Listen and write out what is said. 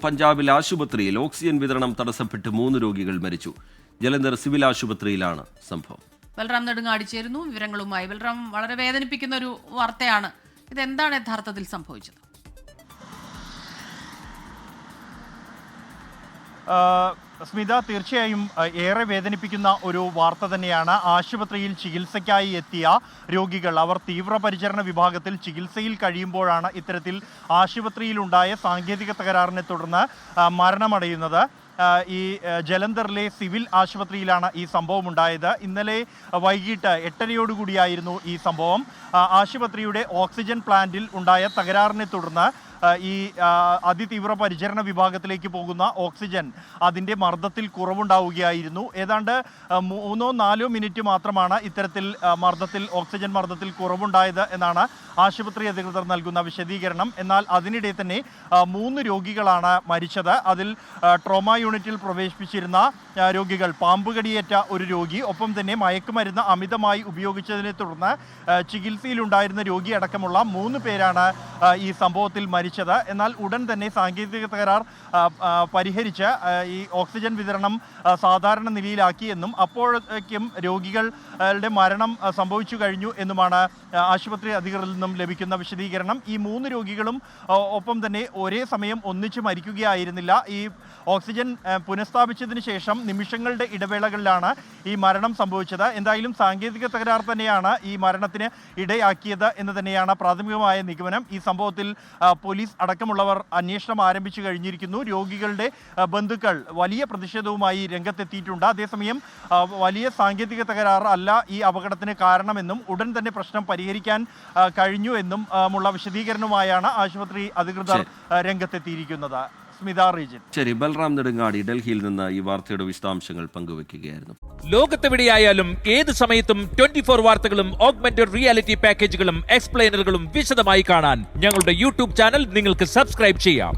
പഞ്ചാബിൽ ആശുപത്രിയിൽ ഓക്സിജൻ വിതരണം തടസ്സപ്പെട്ട് 3 രോഗികൾ മരിച്ചു. ജലന്ധർ സിവിൽ ആശുപത്രിയിലാണ് സംഭവം. ബൽറാം നെടുങ്ങാടി ചേരുന്നു വിവരങ്ങളുമായി. ബൽറാം, വളരെ വേദനിപ്പിക്കുന്ന ഒരു വാർത്തയാണ്. ഇതെന്താണ് യഥാർത്ഥത്തിൽ സംഭവിച്ചത്? സ്മിത, തീർച്ചയായും ഏറെ വേദനിപ്പിക്കുന്ന ഒരു വാർത്ത തന്നെയാണ്. ആശുപത്രിയിൽ ചികിത്സയ്ക്കായി എത്തിയ രോഗികൾ അവർ തീവ്രപരിചരണ വിഭാഗത്തിൽ ചികിത്സയിൽ കഴിയുമ്പോഴാണ് ഇത്തരത്തിൽ ആശുപത്രിയിലുണ്ടായ സാങ്കേതിക തകരാറിനെ തുടർന്ന് മരണമടയുന്നത്. ഈ ജലന്ധറിലെ സിവിൽ ആശുപത്രിയിലാണ് ഈ സംഭവം ഉണ്ടായത്. ഇന്നലെ വൈകിട്ട് 8:30 ഈ സംഭവം. ആശുപത്രിയുടെ ഓക്സിജൻ പ്ലാന്റിൽ ഉണ്ടായ തകരാറിനെ തുടർന്ന് ഈ അതിതീവ്ര പരിചരണ വിഭാഗത്തിലേക്ക് പോകുന്ന ഓക്സിജൻ അതിൻ്റെ മർദ്ദത്തിൽ കുറവുണ്ടാവുകയായിരുന്നു. ഏതാണ്ട് 3-4 മിനിറ്റ് മാത്രമാണ് ഇത്തരത്തിൽ ഓക്സിജൻ മർദ്ദത്തിൽ കുറവുണ്ടായത് എന്നാണ് ആശുപത്രി അധികൃതർ നൽകുന്ന വിശദീകരണം. എന്നാൽ അതിനിടെ തന്നെ 3 രോഗികളാണ് മരിച്ചത്. അതിൽ ട്രോമ യൂണിറ്റിൽ പ്രവേശിപ്പിച്ചിരുന്ന രോഗികൾ, പാമ്പുകടിയേറ്റ ഒരു രോഗി, ഒപ്പം തന്നെ മയക്കുമരുന്ന് അമിതമായി ഉപയോഗിച്ചതിനെ തുടർന്ന് ചികിത്സയിലുണ്ടായിരുന്ന രോഗി അടക്കമുള്ള 3 പേരാണ് ഈ സംഭവത്തിൽ മരിച്ചത്. എന്നാൽ ഉടൻ തന്നെ സാങ്കേതിക തകരാർ പരിഹരിച്ച് ഈ ഓക്സിജൻ വിതരണം സാധാരണ നിലയിലാക്കി എന്നും അപ്പോഴേക്കും രോഗികളുടെ മരണം സംഭവിച്ചു കഴിഞ്ഞു എന്നുമാണ് ആശുപത്രി അധികൃതരിൽ നിന്നും ലഭിക്കുന്ന വിശദീകരണം. ഈ 3 രോഗികളും ഒപ്പം തന്നെ ഒരേ സമയം ഒന്നിച്ച് മരിക്കുകയായിരുന്നില്ല. ഈ ഓക്സിജൻ പുനഃസ്ഥാപിച്ചതിന് ശേഷം നിമിഷങ്ങളുടെ ഇടവേളകളിലാണ് ഈ മരണം സംഭവിച്ചത്. എന്തായാലും സാങ്കേതിക തകരാർ തന്നെയാണ് ഈ മരണത്തിന് ഇടയാക്കിയത് എന്ന് തന്നെയാണ് പ്രാഥമികമായ നിഗമനം. ഈ സംഭവത്തിൽ പോലീസ് അടക്കമുള്ളവർ അന്വേഷണം ആരംഭിച്ചു കഴിഞ്ഞിരിക്കുന്നു. രോഗികളുടെ ബന്ധുക്കൾ വലിയ പ്രതിഷേധവുമായി രംഗത്തെത്തിയിട്ടുണ്ട്. അതേസമയം വലിയ സാങ്കേതിക തകരാർ അല്ല ഈ അപകടത്തിന് കാരണമെന്നും ഉടൻ തന്നെ പ്രശ്നം പരിഹരിക്കാൻ കഴിഞ്ഞു എന്നും ഉള്ള വിശദീകരണവുമായാണ് ആശുപത്രി അധികൃതർ രംഗത്തെത്തിയിരിക്കുന്നത്. സ്മിത, റീജിൻ. ശരി, ബൽറാം നെടുങ്ങാടി ഡൽഹിയിൽ നിന്ന് ഈ വാർത്തയുടെ വിശദാംശങ്ങൾ പങ്കുവയ്ക്കുകയായിരുന്നു. ലോകത്തെവിടെയായാലും ഏത് സമയത്തും 24 വാർത്തകളും ഓഗ്മെന്റഡ് റിയാലിറ്റി പാക്കേജുകളും എക്സ്പ്ലെയിനറുകളും വിശദമായി കാണാൻ ഞങ്ങളുടെ യൂട്യൂബ് ചാനൽ നിങ്ങൾക്ക് സബ്സ്ക്രൈബ് ചെയ്യാം.